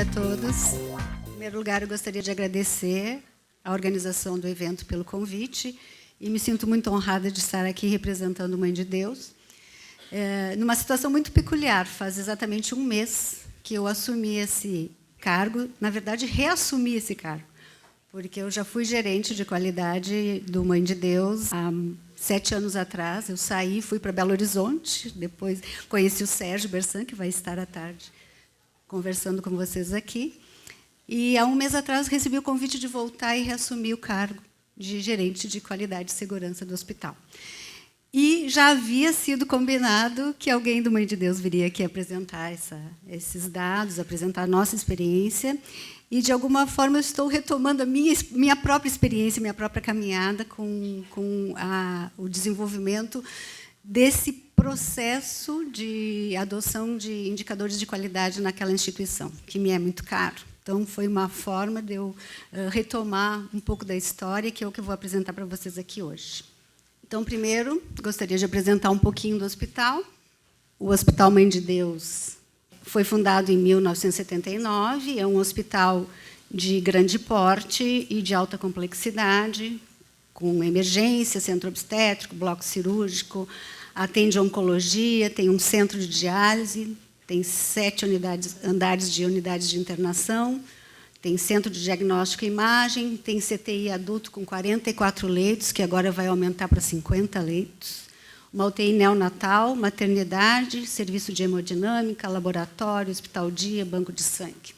a todos. Em primeiro lugar, eu gostaria de agradecer a organização do evento pelo convite e me sinto muito honrada de estar aqui representando Mãe de Deus. Numa situação muito peculiar, faz exatamente um mês que eu assumi esse cargo, na verdade, reassumi esse cargo, porque eu já fui gerente de qualidade do Mãe de Deus há 7 anos atrás. Eu saí, fui para Belo Horizonte, depois conheci o Sérgio Bersan, que vai estar à tarde conversando com vocês aqui. E há um mês atrás recebi o convite de voltar e reassumir o cargo de gerente de qualidade e segurança do hospital. E já havia sido combinado que alguém do Mãe de Deus viria aqui apresentar esses dados, apresentar a nossa experiência. E, de alguma forma, eu estou retomando a minha própria experiência, minha própria caminhada com o desenvolvimento desse processo de adoção de indicadores de qualidade naquela instituição, que me é muito caro. Então, foi uma forma de eu retomar um pouco da história, que é o que eu vou apresentar para vocês aqui hoje. Então, primeiro, gostaria de apresentar um pouquinho do hospital. O Hospital Mãe de Deus foi fundado em 1979, é um hospital de grande porte e de alta complexidade, com emergência, centro obstétrico, bloco cirúrgico, atende oncologia, tem um centro de diálise, tem 7 andares de unidades de internação, tem centro de diagnóstico e imagem, tem CTI adulto com 44 leitos, que agora vai aumentar para 50 leitos, uma UTI neonatal, maternidade, serviço de hemodinâmica, laboratório, hospital-dia, banco de sangue.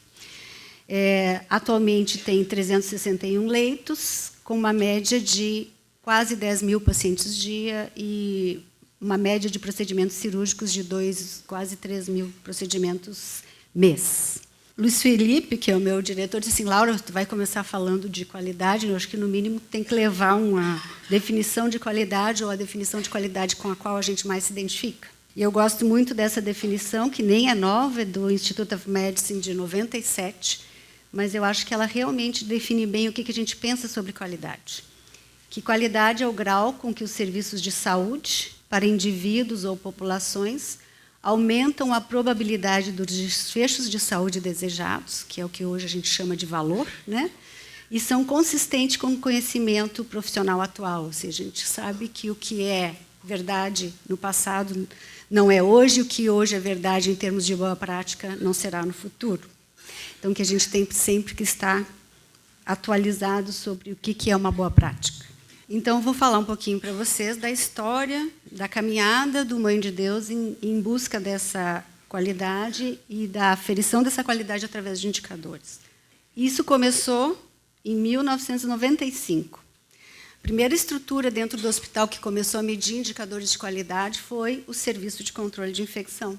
Atualmente tem 361 leitos, com uma média de quase 10 mil pacientes dia e uma média de procedimentos cirúrgicos de quase 3 mil procedimentos mês. Luiz Felipe, que é o meu diretor, disse assim: Laura, tu vai começar falando de qualidade, eu acho que, no mínimo, tem que levar uma definição de qualidade ou a definição de qualidade com a qual a gente mais se identifica. E eu gosto muito dessa definição, que nem é nova, é do Institute of Medicine de 97, mas eu acho que ela realmente define bem o que a gente pensa sobre qualidade. Que qualidade é o grau com que os serviços de saúde, para indivíduos ou populações, aumentam a probabilidade dos desfechos de saúde desejados, que é o que hoje a gente chama de valor, né? E são consistentes com o conhecimento profissional atual. Ou seja, a gente sabe que o que é verdade no passado não é hoje, o que hoje é verdade em termos de boa prática não será no futuro. Então, que a gente tem sempre que estar atualizado sobre o que é uma boa prática. Então, vou falar um pouquinho para vocês da história, da caminhada do Mãe de Deus em busca dessa qualidade e da aferição dessa qualidade através de indicadores. Isso começou em 1995. A primeira estrutura dentro do hospital que começou a medir indicadores de qualidade foi o Serviço de Controle de Infecção,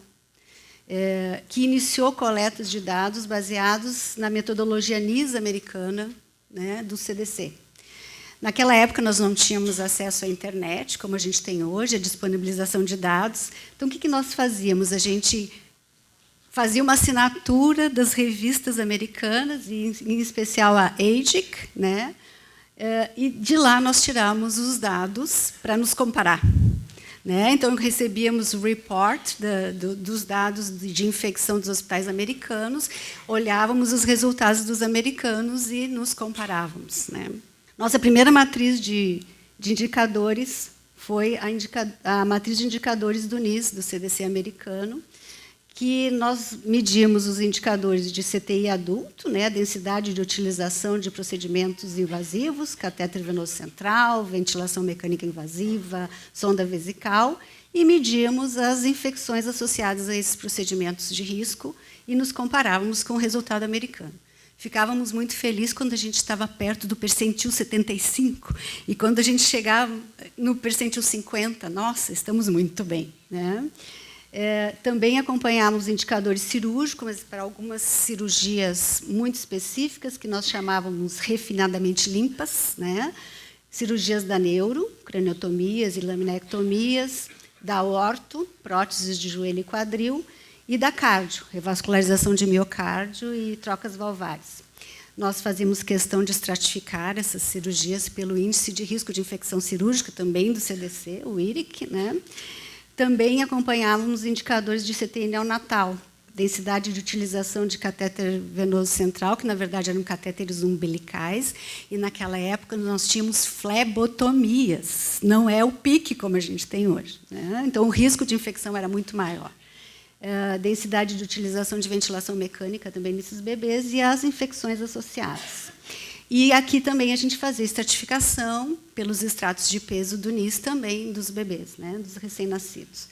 que iniciou coletas de dados baseados na metodologia NIS americana, né, do CDC. Naquela época, nós não tínhamos acesso à internet, como a gente tem hoje, a disponibilização de dados. Então, o que nós fazíamos? A gente fazia uma assinatura das revistas americanas, em especial a AJIC, né? E de lá nós tirávamos os dados para nos comparar. Né? Então, recebíamos o report dos dados de infecção dos hospitais americanos, olhávamos os resultados dos americanos e nos comparávamos. Né? Nossa primeira matriz de indicadores foi a matriz de indicadores do NIS, do CDC americano, que nós medimos os indicadores de CTI adulto, né, a densidade de utilização de procedimentos invasivos, catéter venoso central, ventilação mecânica invasiva, sonda vesical, e medíamos as infecções associadas a esses procedimentos de risco e nos comparávamos com o resultado americano. Ficávamos muito felizes quando a gente estava perto do percentil 75, e quando a gente chegava no percentil 50, nossa, estamos muito bem. Né? Também acompanhávamos indicadores cirúrgicos, mas para algumas cirurgias muito específicas, que nós chamávamos refinadamente limpas, né? Cirurgias da neuro, craniotomias e laminectomias, da orto, próteses de joelho e quadril, e da cardio, revascularização de miocárdio e trocas valvares. Nós fazíamos questão de estratificar essas cirurgias pelo índice de risco de infecção cirúrgica, também do CDC, o IRIC. Né? Também acompanhávamos indicadores de CTI neonatal, densidade de utilização de catéter venoso central, que, na verdade, eram catéteres umbilicais, e, naquela época, nós tínhamos flebotomias, não é o pique como a gente tem hoje, né? Então, o risco de infecção era muito maior. Densidade de utilização de ventilação mecânica também nesses bebês e as infecções associadas. E aqui também a gente fazia estratificação pelos estratos de peso do NIS também dos bebês, né, dos recém-nascidos.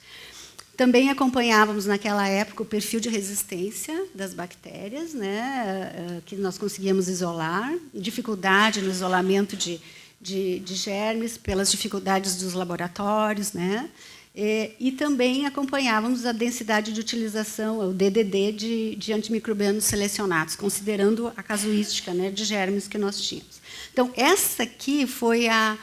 Também acompanhávamos, naquela época, o perfil de resistência das bactérias, né, que nós conseguíamos isolar, dificuldade no isolamento de germes, pelas dificuldades dos laboratórios, né, e também acompanhávamos a densidade de utilização, o DDD, de antimicrobianos selecionados, considerando a casuística, né, de germes que nós tínhamos. Então, essa aqui foi a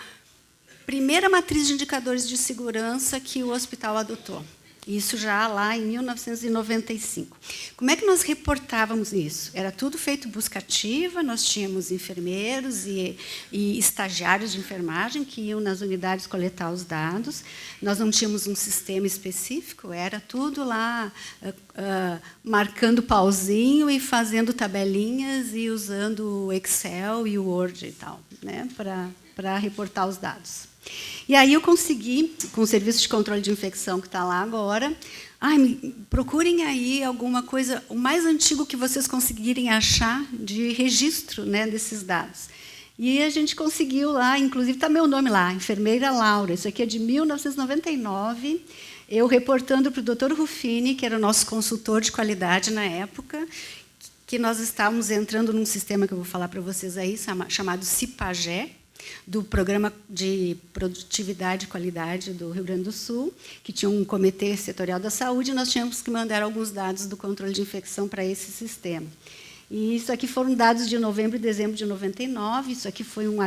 primeira matriz de indicadores de segurança que o hospital adotou. Isso já lá em 1995. Como é que nós reportávamos isso? Era tudo feito busca ativa, nós tínhamos enfermeiros e estagiários de enfermagem que iam nas unidades coletar os dados. Nós não tínhamos um sistema específico, era tudo lá marcando pauzinho e fazendo tabelinhas e usando o Excel e o Word e tal, né, para reportar os dados. E aí eu consegui, com o serviço de controle de infecção que está lá agora, procurem aí alguma coisa, o mais antigo que vocês conseguirem achar de registro, né, desses dados. E a gente conseguiu lá, inclusive está meu nome lá, enfermeira Laura, isso aqui é de 1999, eu reportando para o Dr. Ruffini, que era o nosso consultor de qualidade na época, que nós estávamos entrando num sistema que eu vou falar para vocês aí, chamado CIPAGE, do Programa de Produtividade e Qualidade do Rio Grande do Sul, que tinha um comitê setorial da saúde, e nós tínhamos que mandar alguns dados do controle de infecção para esse sistema. E isso aqui foram dados de novembro e dezembro de 99, isso aqui foi um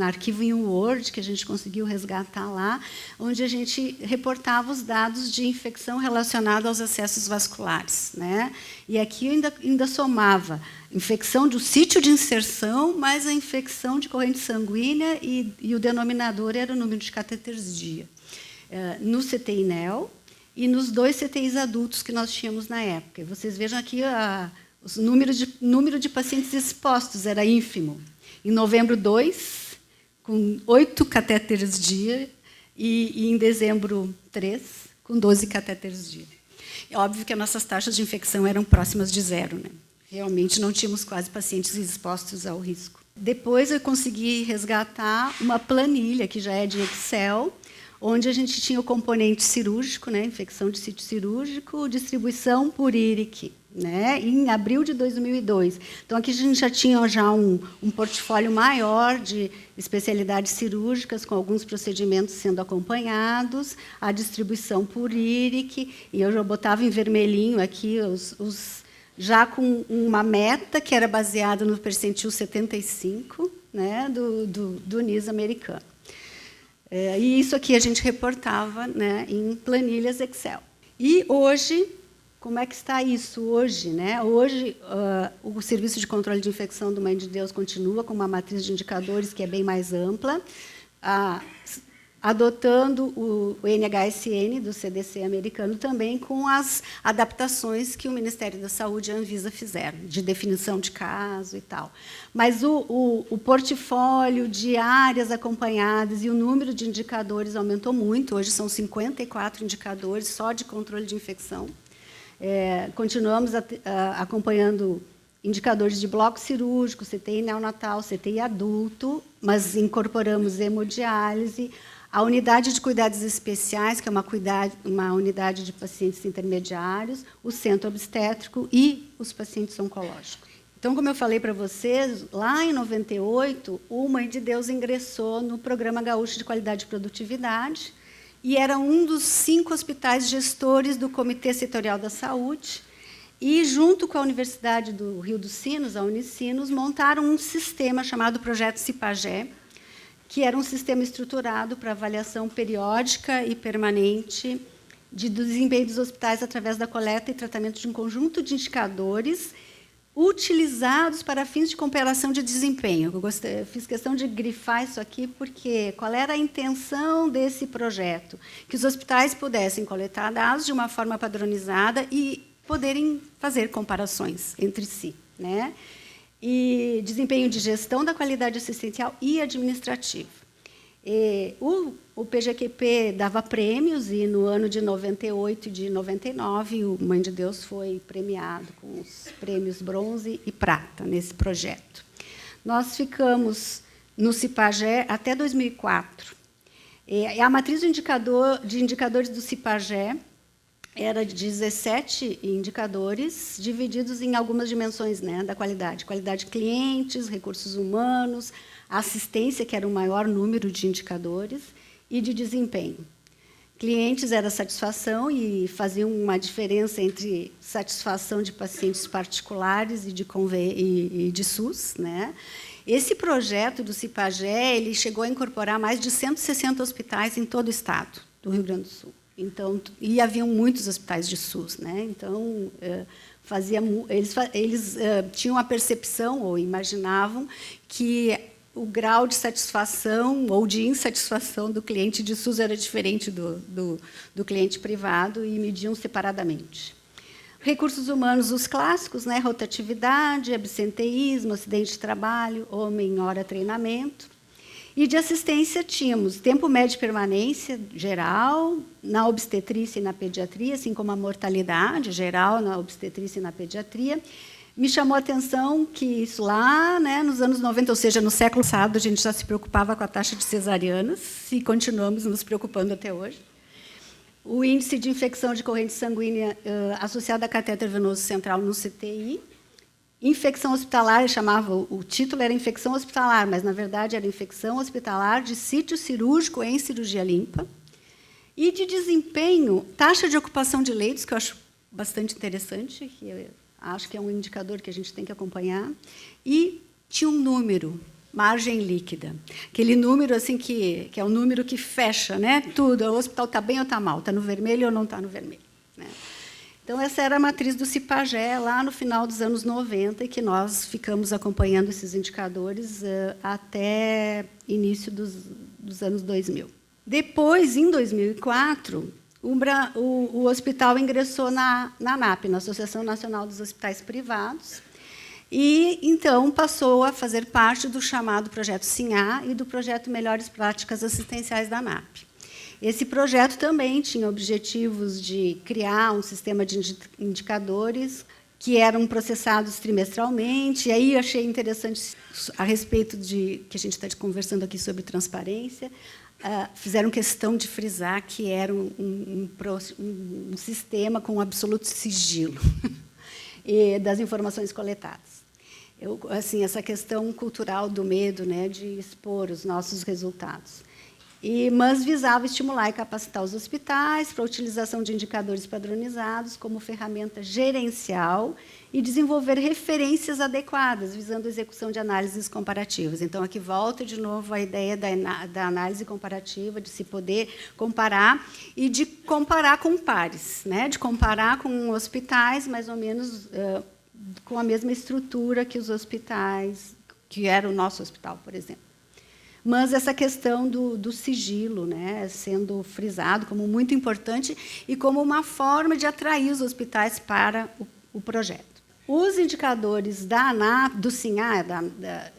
arquivo em Word que a gente conseguiu resgatar lá, onde a gente reportava os dados de infecção relacionada aos acessos vasculares, né? E aqui ainda somava infecção do sítio de inserção, mais a infecção de corrente sanguínea, e o denominador era o número de catéteres dia. No CTI-NEL e nos 2 CTIs adultos que nós tínhamos na época. E vocês vejam aqui os número de pacientes expostos era ínfimo. Em novembro, 2, com 8 catéteres dia, e em dezembro, 3, com 12 catéteres dia. É óbvio que as nossas taxas de infecção eram próximas de zero, né? Realmente não tínhamos quase pacientes expostos ao risco. Depois eu consegui resgatar uma planilha, que já é de Excel, onde a gente tinha o componente cirúrgico, né, infecção de sítio cirúrgico, distribuição por IRIC, né, em abril de 2002. Então, aqui a gente já tinha um portfólio maior de especialidades cirúrgicas, com alguns procedimentos sendo acompanhados, a distribuição por IRIC, e eu já botava em vermelhinho aqui já com uma meta que era baseada no percentil 75, né, do NIS americano. E isso aqui a gente reportava, né, em planilhas Excel. E hoje, como é que está isso hoje, né? Hoje, o Serviço de Controle de Infecção do Mãe de Deus continua com uma matriz de indicadores que é bem mais ampla, adotando o NHSN do CDC americano também, com as adaptações que o Ministério da Saúde e a Anvisa fizeram, de definição de caso e tal. Mas o portfólio de áreas acompanhadas e o número de indicadores aumentou muito. Hoje são 54 indicadores só de controle de infecção. Continuamos acompanhando indicadores de bloco cirúrgico, CTI neonatal, CTI adulto, mas incorporamos hemodiálise, a unidade de cuidados especiais, que é uma unidade de pacientes intermediários, o centro obstétrico e os pacientes oncológicos. Então, como eu falei para vocês, lá em 98, o Mãe de Deus ingressou no Programa Gaúcho de Qualidade e Produtividade, e era um dos 5 hospitais gestores do Comitê Setorial da Saúde, e, junto com a Universidade do Rio dos Sinos, a Unicinos, montaram um sistema chamado Projeto CIPAGE, que era um sistema estruturado para avaliação periódica e permanente do desempenho dos hospitais através da coleta e tratamento de um conjunto de indicadores utilizados para fins de comparação de desempenho. Eu fiz questão de grifar isso aqui, porque qual era a intenção desse projeto? Que os hospitais pudessem coletar dados de uma forma padronizada e poderem fazer comparações entre si, né? E desempenho de gestão da qualidade assistencial e administrativa. O PGQP dava prêmios, e no ano de 98 e de 99, o Mãe de Deus foi premiado com os prêmios bronze e prata nesse projeto. Nós ficamos no CIPAGE até 2004. A matriz de indicadores do CIPAGE era de 17 indicadores, divididos em algumas dimensões, né, da qualidade. Qualidade de clientes, recursos humanos, assistência, que era o maior número de indicadores, e de desempenho. Clientes era satisfação, e faziam uma diferença entre satisfação de pacientes particulares e de SUS, né? Esse projeto do CIPAGE ele chegou a incorporar mais de 160 hospitais em todo o estado do Rio Grande do Sul. Então, e haviam muitos hospitais de SUS, né? Então, eles tinham a percepção, ou imaginavam, que o grau de satisfação ou de insatisfação do cliente de SUS era diferente do cliente privado, e mediam separadamente. Recursos humanos, os clássicos, né? Rotatividade, absenteísmo, acidente de trabalho, homem-hora treinamento. E de assistência tínhamos tempo médio de permanência geral, na obstetrícia e na pediatria, assim como a mortalidade geral na obstetrícia e na pediatria. Me chamou a atenção que isso lá, né, nos anos 90, ou seja, no século passado, a gente já se preocupava com a taxa de cesarianas, e continuamos nos preocupando até hoje. O índice de infecção de corrente sanguínea associado a catéter venoso central no CTI. Infecção hospitalar, o título era infecção hospitalar, mas, na verdade, era infecção hospitalar de sítio cirúrgico em cirurgia limpa. E de desempenho, taxa de ocupação de leitos, que eu acho bastante interessante, que eu acho que é um indicador que a gente tem que acompanhar. E tinha um número, margem líquida. Aquele número assim, que é o número que fecha, né, tudo. O hospital está bem ou está mal? Está no vermelho ou não está no vermelho? Né? Então, essa era a matriz do CIPAGE, lá no final dos anos 90, e que nós ficamos acompanhando esses indicadores até início dos anos 2000. Depois, em 2004, o hospital ingressou na ANAP, na Associação Nacional dos Hospitais Privados, e, então, passou a fazer parte do chamado Projeto SINHA e do projeto Melhores Práticas Assistenciais da ANAP. Esse projeto também tinha objetivos de criar um sistema de indicadores que eram processados trimestralmente. E aí achei interessante, a respeito de que a gente está conversando aqui sobre transparência, fizeram questão de frisar que era um sistema com absoluto sigilo das informações coletadas. Assim, essa questão cultural do medo, né, de expor os nossos resultados. Mas visava estimular e capacitar os hospitais para a utilização de indicadores padronizados como ferramenta gerencial e desenvolver referências adequadas, visando a execução de análises comparativas. Então, aqui volta de novo a ideia da análise comparativa, de se poder comparar e de comparar com pares, né? De comparar com hospitais mais ou menos com a mesma estrutura que os hospitais, que era o nosso hospital, por exemplo. Mas essa questão do sigilo, né, sendo frisado como muito importante e como uma forma de atrair os hospitais para o projeto. Os indicadores da ANAP, do SINHA,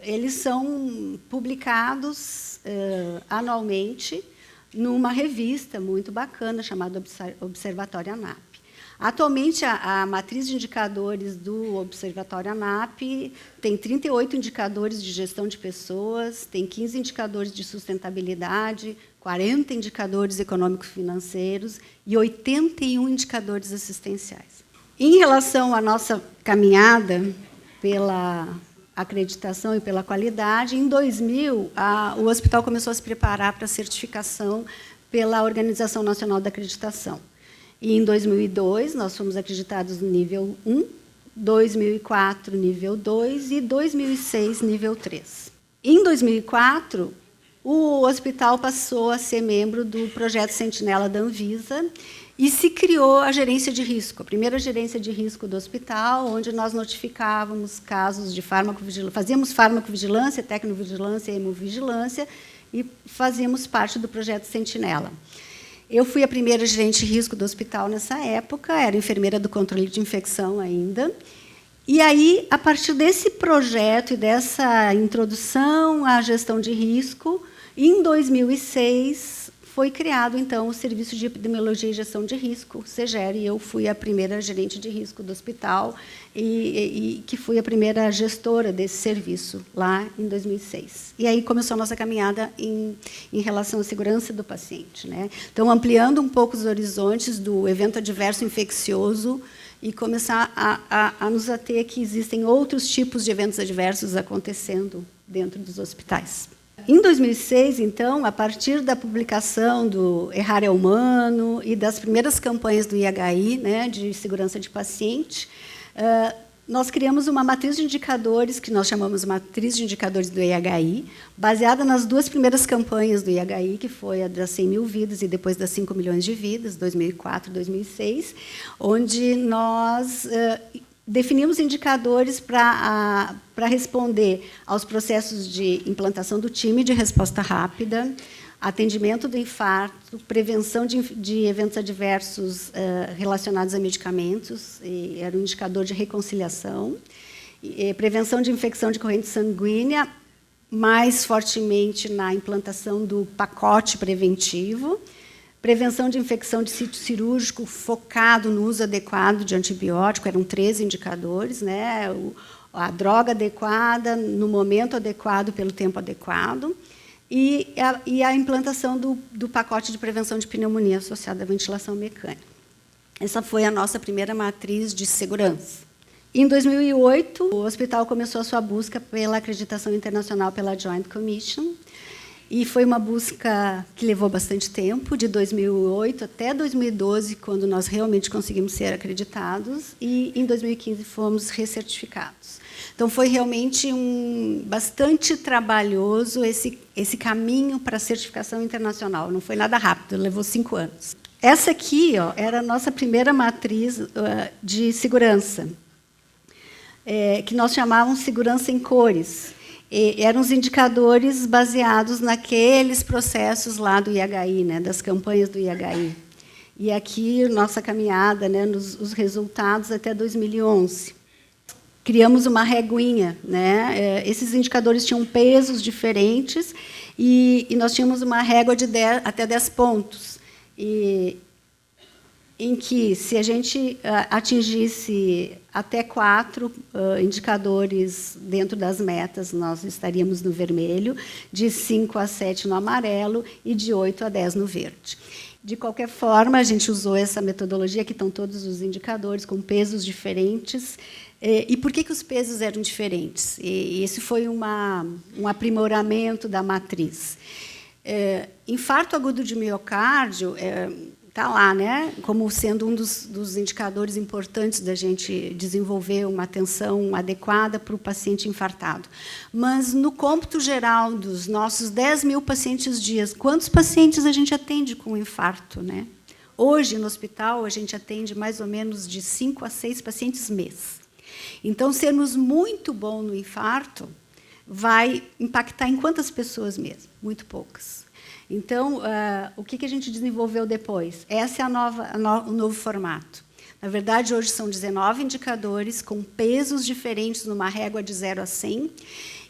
eles são publicados anualmente numa revista muito bacana chamada Observatório ANAP. Atualmente, a matriz de indicadores do Observatório ANAP tem 38 indicadores de gestão de pessoas, tem 15 indicadores de sustentabilidade, 40 indicadores econômico-financeiros e 81 indicadores assistenciais. Em relação à nossa caminhada pela acreditação e pela qualidade, em 2000, o hospital começou a se preparar para a certificação pela Organização Nacional da Acreditação. E, em 2002, nós fomos acreditados no nível 1, 2004, nível 2 e 2006, nível 3. Em 2004, o hospital passou a ser membro do projeto Sentinela da Anvisa e se criou a gerência de risco, a primeira gerência de risco do hospital, onde nós notificávamos casos de farmacovigilância, fazíamos farmacovigilância, tecnovigilância e hemovigilância, e fazíamos parte do projeto Sentinela. Eu fui a primeira gerente de risco do hospital nessa época, era enfermeira do controle de infecção ainda. E aí, a partir desse projeto e dessa introdução à gestão de risco, em 2006, foi criado, então, o Serviço de Epidemiologia e Gestão de Risco, o SEGER, e eu fui a primeira gerente de risco do hospital e que fui a primeira gestora desse serviço, lá em 2006. E aí começou a nossa caminhada em relação à segurança do paciente, né? Então, ampliando um pouco os horizontes do evento adverso infeccioso e começar a nos ater que existem outros tipos de eventos adversos acontecendo dentro dos hospitais. Em 2006, então, a partir da publicação do Errar é Humano e das primeiras campanhas do IHI, né, de segurança de paciente, nós criamos uma matriz de indicadores, que nós chamamos Matriz de Indicadores do IHI, baseada nas duas primeiras campanhas do IHI, que foi a das 100 mil vidas e depois das 5 milhões de vidas, 2004 e 2006, onde nós definimos indicadores para responder aos processos de implantação do time de resposta rápida, atendimento do infarto, prevenção de eventos adversos relacionados a medicamentos, e era um indicador de reconciliação, e prevenção de infecção de corrente sanguínea, mais fortemente na implantação do pacote preventivo, prevenção de infecção de sítio cirúrgico focado no uso adequado de antibiótico, eram 13 indicadores, né? A droga adequada, no momento adequado, pelo tempo adequado, e a implantação do pacote de prevenção de pneumonia associada à ventilação mecânica. Essa foi a nossa primeira matriz de segurança. Em 2008, o hospital começou a sua busca pela acreditação internacional pela Joint Commission, e foi uma busca que levou bastante tempo, de 2008 até 2012, quando nós realmente conseguimos ser acreditados, e em 2015 fomos recertificados. Então, foi realmente bastante trabalhoso esse caminho para a certificação internacional. Não foi nada rápido, levou 5 anos. Essa aqui, ó, era a nossa primeira matriz de segurança, que nós chamávamos segurança em cores. Eram os indicadores baseados naqueles processos lá do IHI, né, das campanhas do IHI. E aqui, nossa caminhada, né, os resultados até 2011. Criamos uma reguinha, né? Esses indicadores tinham pesos diferentes e nós tínhamos uma régua de até 10 pontos. Em que, se a gente atingisse até 4 indicadores dentro das metas, nós estaríamos no vermelho, de 5 a 7 no amarelo e de 8 a 10 no verde. De qualquer forma, a gente usou essa metodologia, que estão todos os indicadores, com pesos diferentes. E por que os pesos eram diferentes? E esse foi um aprimoramento da matriz. Infarto agudo de miocárdio está lá, né, como sendo um dos indicadores importantes da gente desenvolver uma atenção adequada para o paciente infartado. Mas, no cômputo geral dos nossos 10 mil pacientes dias, quantos pacientes a gente atende com infarto, né? Hoje, no hospital, a gente atende mais ou menos de 5 a 6 pacientes mês. Então, sermos muito bom no infarto vai impactar em quantas pessoas mesmo? Muito poucas. Então, o que a gente desenvolveu depois? Esse é o novo formato. Na verdade, hoje são 19 indicadores com pesos diferentes numa régua de 0 a 100,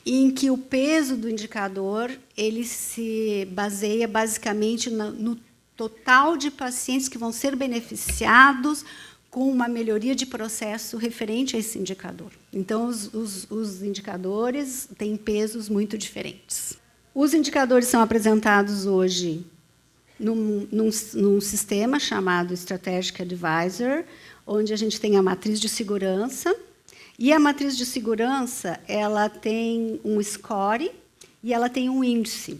em que o peso do indicador ele se baseia basicamente no total de pacientes que vão ser beneficiados com uma melhoria de processo referente a esse indicador. Então, os indicadores têm pesos muito diferentes. Os indicadores são apresentados hoje num sistema chamado Strategic Advisor, onde a gente tem a matriz de segurança, e a matriz de segurança ela tem um score e ela tem um índice.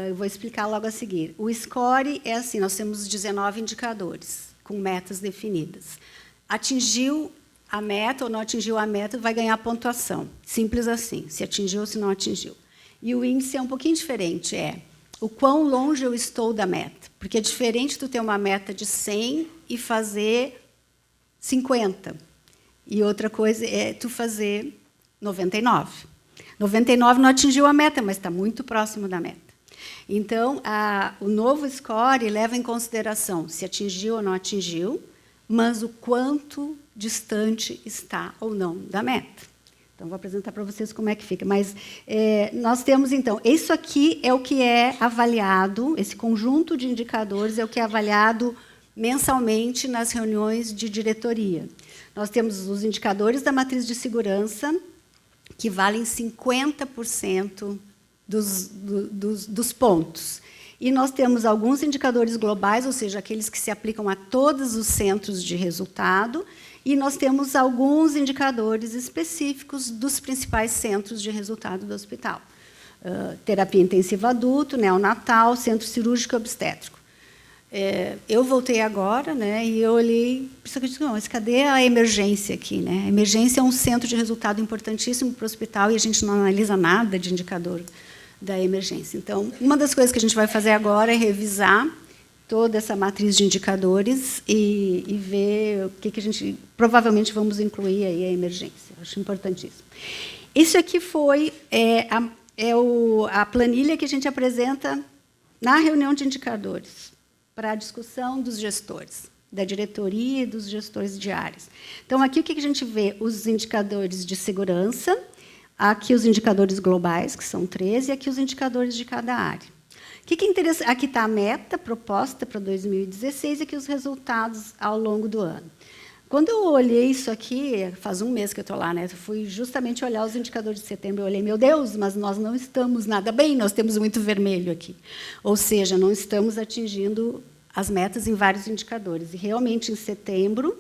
Eu vou explicar logo a seguir. O score é assim, nós temos 19 indicadores, com metas definidas. Atingiu a meta ou não atingiu a meta, vai ganhar pontuação. Simples assim, se atingiu ou se não atingiu. E o índice é um pouquinho diferente, o quão longe eu estou da meta. Porque é diferente tu ter uma meta de 100 e fazer 50. E outra coisa é tu fazer 99. 99 não atingiu a meta, mas está muito próximo da meta. Então, o novo score leva em consideração se atingiu ou não atingiu, mas o quanto distante está ou não da meta. Então, vou apresentar para vocês como é que fica. Mas nós temos, então, isso aqui é o que é avaliado, esse conjunto de indicadores é o que é avaliado mensalmente nas reuniões de diretoria. Nós temos os indicadores da matriz de segurança, que valem 50% dos pontos. E nós temos alguns indicadores globais, ou seja, aqueles que se aplicam a todos os centros de resultado, e nós temos alguns indicadores específicos dos principais centros de resultado do hospital. Terapia intensiva adulto, neonatal, centro cirúrgico e obstétrico. Eu voltei agora, né, e eu olhei, mas cadê a emergência aqui? Né? A emergência é um centro de resultado importantíssimo para o hospital e a gente não analisa nada de indicador da emergência. Então, uma das coisas que a gente vai fazer agora é revisar toda essa matriz de indicadores e ver o que a gente provavelmente vamos incluir aí a emergência. Acho importantíssimo. Isso aqui foi a planilha que a gente apresenta na reunião de indicadores para a discussão dos gestores, da diretoria e dos gestores de áreas. Então, aqui o que a gente vê? Os indicadores de segurança, aqui os indicadores globais, que são 13, e aqui os indicadores de cada área. O que é interessante? Aqui está a meta proposta para 2016 e aqui os resultados ao longo do ano. Quando eu olhei isso aqui, faz um mês que eu estou lá, né? Eu fui justamente olhar os indicadores de setembro, eu olhei, meu Deus, mas nós não estamos nada bem, nós temos muito vermelho aqui. Ou seja, não estamos atingindo as metas em vários indicadores. E, realmente, em setembro,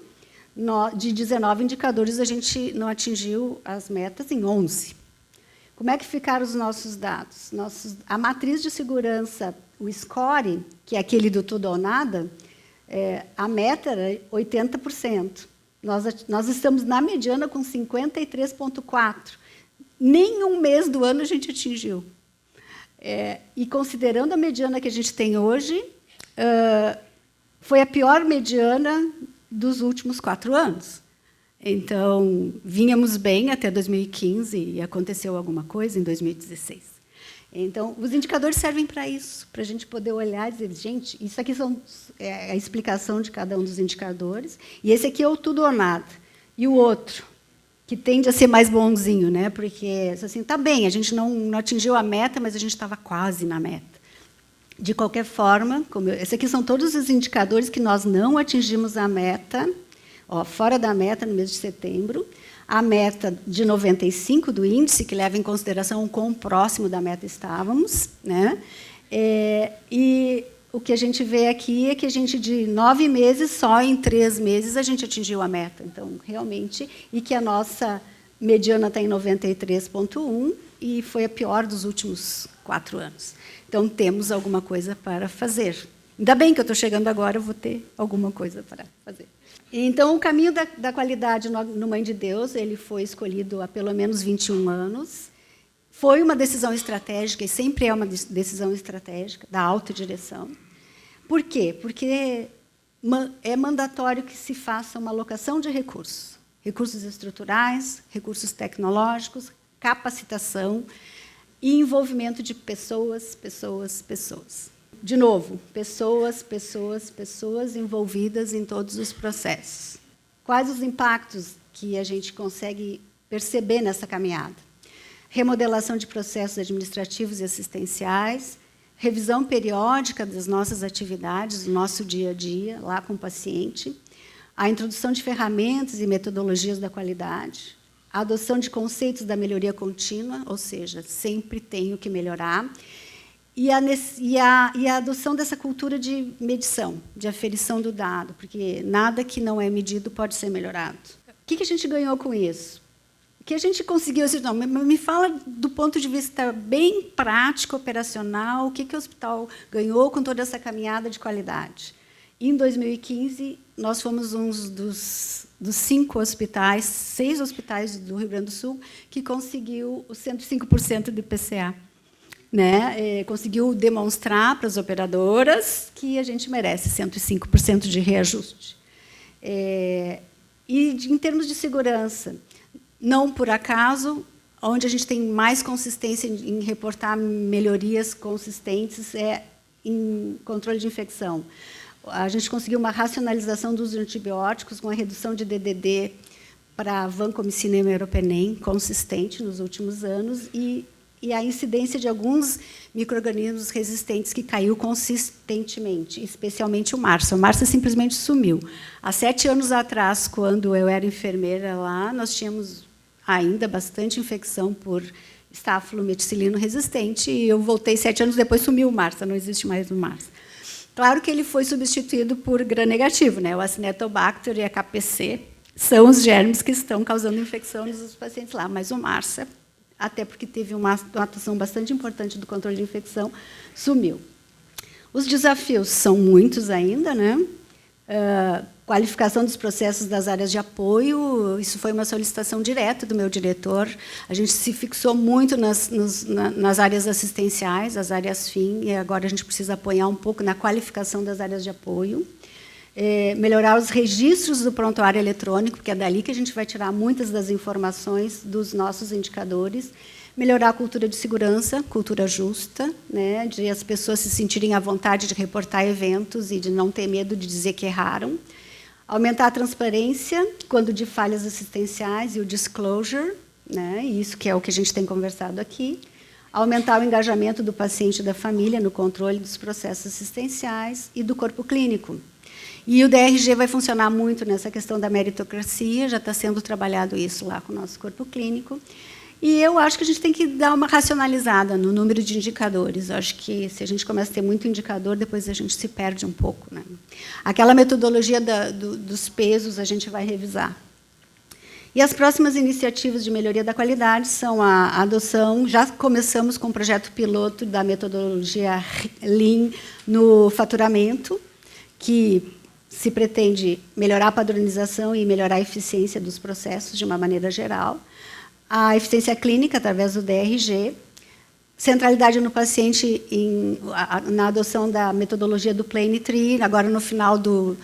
de 19 indicadores, a gente não atingiu as metas em 11. Como é que ficaram os nossos dados? A matriz de segurança, o score, que é aquele do tudo ou nada, a meta era 80%. Nós estamos na mediana com 53,4%. Nem um mês do ano a gente atingiu. E, considerando a mediana que a gente tem hoje, foi a pior mediana dos últimos 4 anos. Então, vínhamos bem até 2015 e aconteceu alguma coisa em 2016. Então, os indicadores servem para isso, para a gente poder olhar e dizer, gente, isso aqui é a explicação de cada um dos indicadores, e esse aqui é o tudo ou nada. E o outro, que tende a ser mais bonzinho, né? Porque, assim, tá bem, a gente não atingiu a meta, mas a gente estava quase na meta. De qualquer forma, esses aqui são todos os indicadores que nós não atingimos a meta, fora da meta, no mês de setembro. A meta de 95 do índice, que leva em consideração o quão próximo da meta estávamos. Né? E o que a gente vê aqui é que a gente, de 9 meses, só em 3 meses, a gente atingiu a meta. Então, realmente, e que a nossa mediana está em 93,1, e foi a pior dos últimos 4 anos. Então, temos alguma coisa para fazer. Ainda bem que eu estou chegando agora, eu vou ter alguma coisa para fazer. Então, o caminho da qualidade no Mãe de Deus, ele foi escolhido há pelo menos 21 anos. Foi uma decisão estratégica, e sempre é uma decisão estratégica, da autodireção. Por quê? Porque é mandatório que se faça uma alocação de recursos. Recursos estruturais, recursos tecnológicos, capacitação e envolvimento de pessoas. De novo, pessoas envolvidas em todos os processos. Quais os impactos que a gente consegue perceber nessa caminhada? Remodelação de processos administrativos e assistenciais, revisão periódica das nossas atividades, do nosso dia a dia, lá com o paciente, a introdução de ferramentas e metodologias da qualidade, a adoção de conceitos da melhoria contínua, ou seja, sempre tenho que melhorar, e a adoção dessa cultura de medição, de aferição do dado, porque nada que não é medido pode ser melhorado. O que a gente ganhou com isso? O que a gente conseguiu? Não, me fala do ponto de vista bem prático, operacional, o que o hospital ganhou com toda essa caminhada de qualidade. Em 2015, nós fomos um dos 5 hospitais, 6 hospitais do Rio Grande do Sul, que conseguiu os 105% de PCA. Né? Conseguiu demonstrar para as operadoras que a gente merece 105% de reajuste. E, em termos de segurança, não por acaso, onde a gente tem mais consistência em reportar melhorias consistentes é em controle de infecção. A gente conseguiu uma racionalização dos antibióticos com a redução de DDD para vancomicina e meropenem consistente nos últimos anos e a incidência de alguns micro-organismos resistentes que caiu consistentemente, especialmente o Marsa. O Marsa simplesmente sumiu. Há 7 anos atrás, quando eu era enfermeira lá, nós tínhamos ainda bastante infecção por estáfilo meticilino resistente, e eu voltei 7 anos depois, sumiu o Marsa, não existe mais o Marsa. Claro que ele foi substituído por gram-negativo, né? O Acinetobacter e a KPC são os germes que estão causando infecção nos pacientes lá, mas o Marsa, até porque teve uma atuação bastante importante do controle de infecção, sumiu. Os desafios são muitos ainda, né? Qualificação dos processos das áreas de apoio, isso foi uma solicitação direta do meu diretor. A gente se fixou muito nas áreas assistenciais, as áreas FIM, e agora a gente precisa apoiar um pouco na qualificação das áreas de apoio. Melhorar os registros do prontuário eletrônico, porque é dali que a gente vai tirar muitas das informações dos nossos indicadores. Melhorar a cultura de segurança, cultura justa, né, de as pessoas se sentirem à vontade de reportar eventos e de não ter medo de dizer que erraram. Aumentar a transparência quando de falhas assistenciais e o disclosure, né, isso que é o que a gente tem conversado aqui. Aumentar o engajamento do paciente e da família no controle dos processos assistenciais e do corpo clínico. E o DRG vai funcionar muito nessa questão da meritocracia, já está sendo trabalhado isso lá com o nosso corpo clínico. E eu acho que a gente tem que dar uma racionalizada no número de indicadores. Eu acho que, se a gente começa a ter muito indicador, depois a gente se perde um pouco, né? Aquela metodologia dos pesos a gente vai revisar. E as próximas iniciativas de melhoria da qualidade são a adoção, já começamos com o projeto piloto da metodologia Lean no faturamento, que se pretende melhorar a padronização e melhorar a eficiência dos processos de uma maneira geral. A eficiência clínica, através do DRG, centralidade no paciente na adoção da metodologia do Plane Tree. Agora, no final do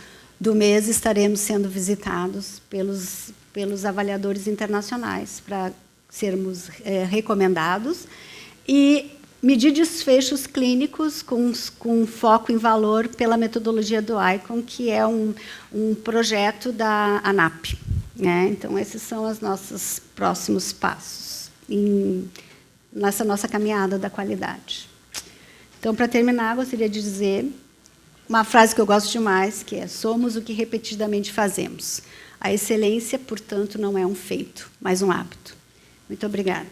mês, estaremos sendo visitados pelos avaliadores internacionais para sermos recomendados. E medir desfechos clínicos com foco em valor pela metodologia do ICON, que é um projeto da ANAP. Então, esses são os nossos próximos passos nessa nossa caminhada da qualidade. Então, para terminar, gostaria de dizer uma frase que eu gosto demais, que é: somos o que repetidamente fazemos. A excelência, portanto, não é um feito, mas um hábito. Muito obrigada.